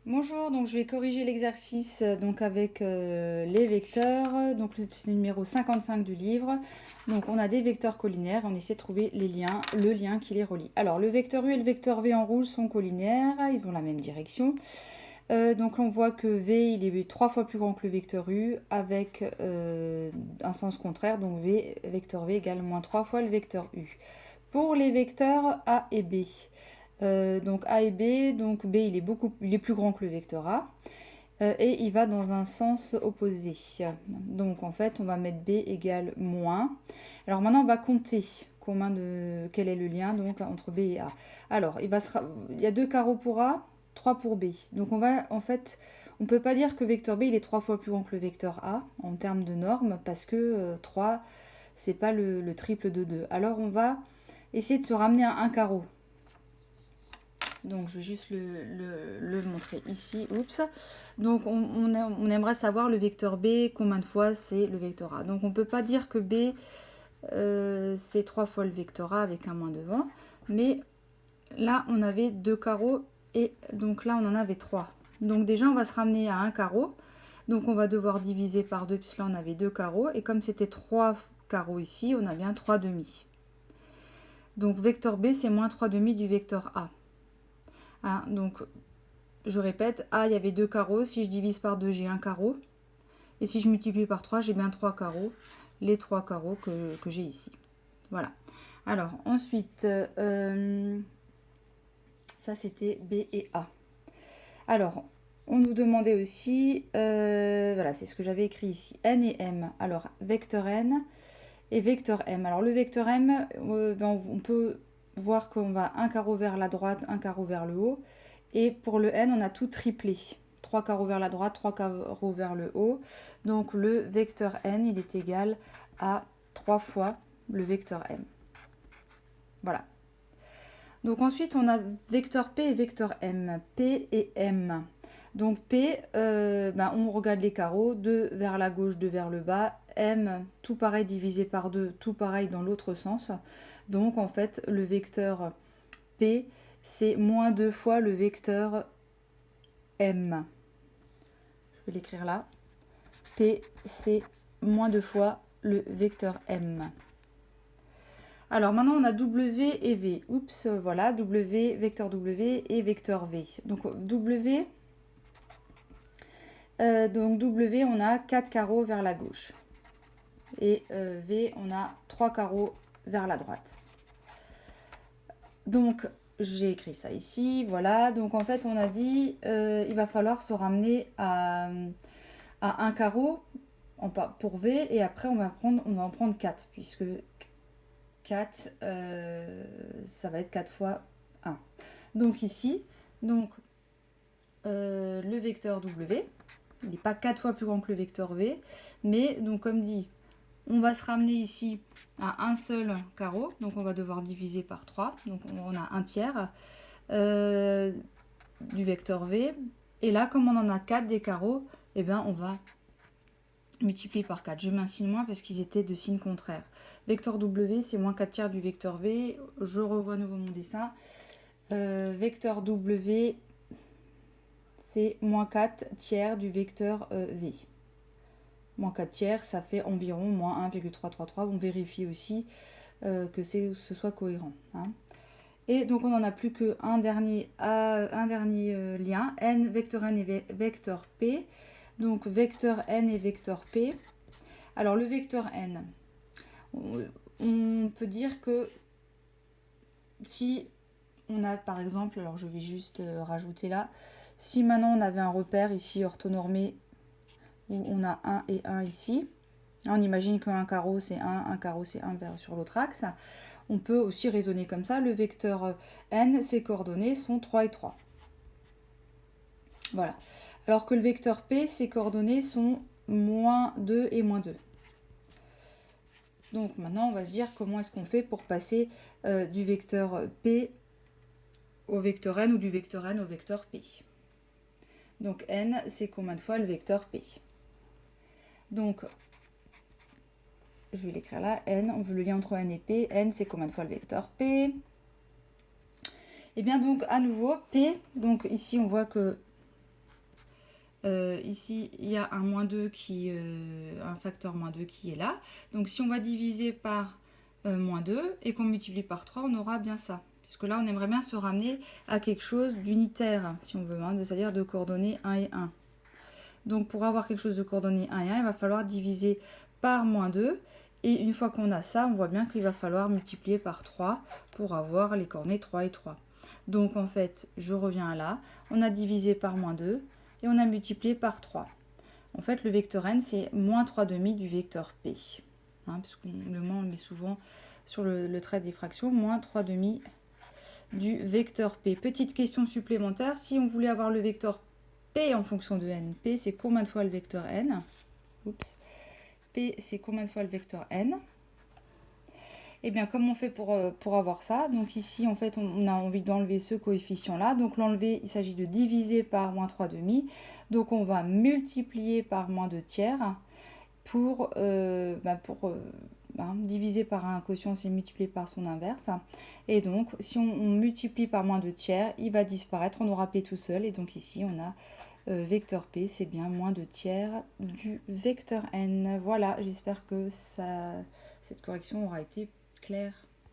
Bonjour, donc je vais corriger l'exercice donc avec les vecteurs. Donc c'est le numéro 55 du livre. Donc on a des vecteurs collinaires, on essaie de trouver les liens, le lien qui les relie. Alors le vecteur U et le vecteur V en rouge sont collinaires, ils ont la même direction. Donc on voit que V il est 3 fois plus grand que le vecteur U avec un sens contraire, donc vecteur V égale moins 3 fois le vecteur U. Pour les vecteurs A et B, donc A et B, donc B il est plus grand que le vecteur A et il va dans un sens opposé. Donc en fait on va mettre B égale moins. Alors maintenant on va compter quel est le lien donc entre B et A. Alors il y a 2 carreaux pour A, 3 pour B. Donc on peut pas dire que vecteur B il est 3 fois plus grand que le vecteur A en termes de normes parce que 3 c'est pas le triple de 2. Alors on va essayer de se ramener à un carreau. Donc je vais juste le montrer ici. Oups. Donc on aimerait savoir le vecteur B, combien de fois c'est le vecteur A. Donc on ne peut pas dire que B c'est 3 fois le vecteur A avec un moins devant. Mais là on avait 2 carreaux et donc là on en avait 3. Donc déjà on va se ramener à un carreau. Donc on va devoir diviser par 2 puisque là on avait 2 carreaux. Et comme c'était 3 carreaux ici, on a bien 3 demi. Donc vecteur B c'est moins 3 demi du vecteur A. Hein, donc je répète, A, il y avait 2 carreaux. Si je divise par 2, j'ai un carreau. Et si je multiplie par 3, j'ai bien 3 carreaux. Les 3 carreaux que j'ai ici. Voilà. Alors, ensuite, ça c'était B et A. Alors, on nous demandait aussi, voilà, c'est ce que j'avais écrit ici, N et M. Alors, vecteur N et vecteur M. Alors, le vecteur M, on peut voir qu'on va un carreau vers la droite, un carreau vers le haut. Et pour le N, on a tout triplé. 3 carreaux vers la droite, 3 carreaux vers le haut. Donc le vecteur N, il est égal à 3 fois le vecteur M. Voilà. Donc ensuite, on a vecteur P et vecteur M. P et M. Donc P, on regarde les carreaux, 2 vers la gauche, 2 vers le bas. M, tout pareil divisé par 2, tout pareil dans l'autre sens. Donc en fait, le vecteur P, c'est moins 2 fois le vecteur M. Je vais l'écrire là. P, c'est moins 2 fois le vecteur M. Alors maintenant on a W et V. Oups, voilà, W, vecteur W et vecteur V. Donc W, on a 4 carreaux vers la gauche. Et V, on a 3 carreaux vers la droite. Donc j'ai écrit ça ici, voilà. Donc en fait on a dit il va falloir se ramener à un carreau pour V et après on va en prendre 4 puisque 4 ça va être 4 fois 1. Donc ici, le vecteur W, il n'est pas 4 fois plus grand que le vecteur V, mais donc comme dit, on va se ramener ici à un seul carreau, donc on va devoir diviser par 3, donc on a un tiers du vecteur V, et là comme on en a 4 des carreaux, eh bien on va multiplier par 4. Je mets un signe moins parce qu'ils étaient de signe contraire. Vecteur W, c'est moins 4 tiers du vecteur V. Je revois à nouveau mon dessin. Vecteur W, c'est moins 4 tiers du vecteur V. Moins 4 tiers, ça fait environ moins 1,333. On vérifie aussi que ce soit cohérent. Hein. Et donc on n'en a plus qu'un dernier lien, n, vecteur n et vecteur p. Donc vecteur n et vecteur p. Alors le vecteur n, on peut dire que si on a par exemple, alors je vais juste rajouter là, si maintenant on avait un repère ici orthonormé où on a 1 et 1 ici, on imagine qu'un carreau c'est 1, un carreau c'est 1 sur l'autre axe, on peut aussi raisonner comme ça, le vecteur n, ses coordonnées sont 3 et 3. Voilà. Alors que le vecteur p, ses coordonnées sont moins 2 et moins 2. Donc maintenant, on va se dire comment est-ce qu'on fait pour passer du vecteur P au vecteur N ou du vecteur N au vecteur P. Donc N, c'est combien de fois le vecteur P. Donc, je vais l'écrire là, N, on veut le lien entre N et P. N, c'est combien de fois le vecteur P. Et bien donc, à nouveau, P, donc ici on voit que Ici, il y a un moins 2 un facteur moins 2 qui est là. Donc si on va diviser par moins 2 et qu'on multiplie par 3, on aura bien ça. Puisque là, on aimerait bien se ramener à quelque chose d'unitaire, si on veut, hein, c'est-à-dire de coordonnées 1 et 1. Donc pour avoir quelque chose de coordonnées 1 et 1, il va falloir diviser par moins 2. Et une fois qu'on a ça, on voit bien qu'il va falloir multiplier par 3 pour avoir les coordonnées 3 et 3. Donc en fait, je reviens là, on a divisé par moins 2 et on a multiplié par 3. En fait, le vecteur n, c'est moins 3 demi du vecteur p. Hein, parce que le moins, on le met souvent sur le trait des fractions, moins 3 demi du vecteur p. Petite question supplémentaire, si on voulait avoir le vecteur p en fonction de n, p c'est combien de fois le vecteur n? Oups. P c'est combien de fois le vecteur n? Et bien, comment on fait pour avoir ça? Donc ici, en fait, on a envie d'enlever ce coefficient-là. Donc l'enlever, il s'agit de diviser par moins 3 demi. Donc on va multiplier par moins 2 tiers pour diviser par un quotient, c'est multiplier par son inverse. Et donc, si on multiplie par moins 2 tiers, il va disparaître. On aura p tout seul. Et donc ici, on a vecteur p, c'est bien moins 2 tiers du vecteur n. Voilà, j'espère que cette correction aura été claire.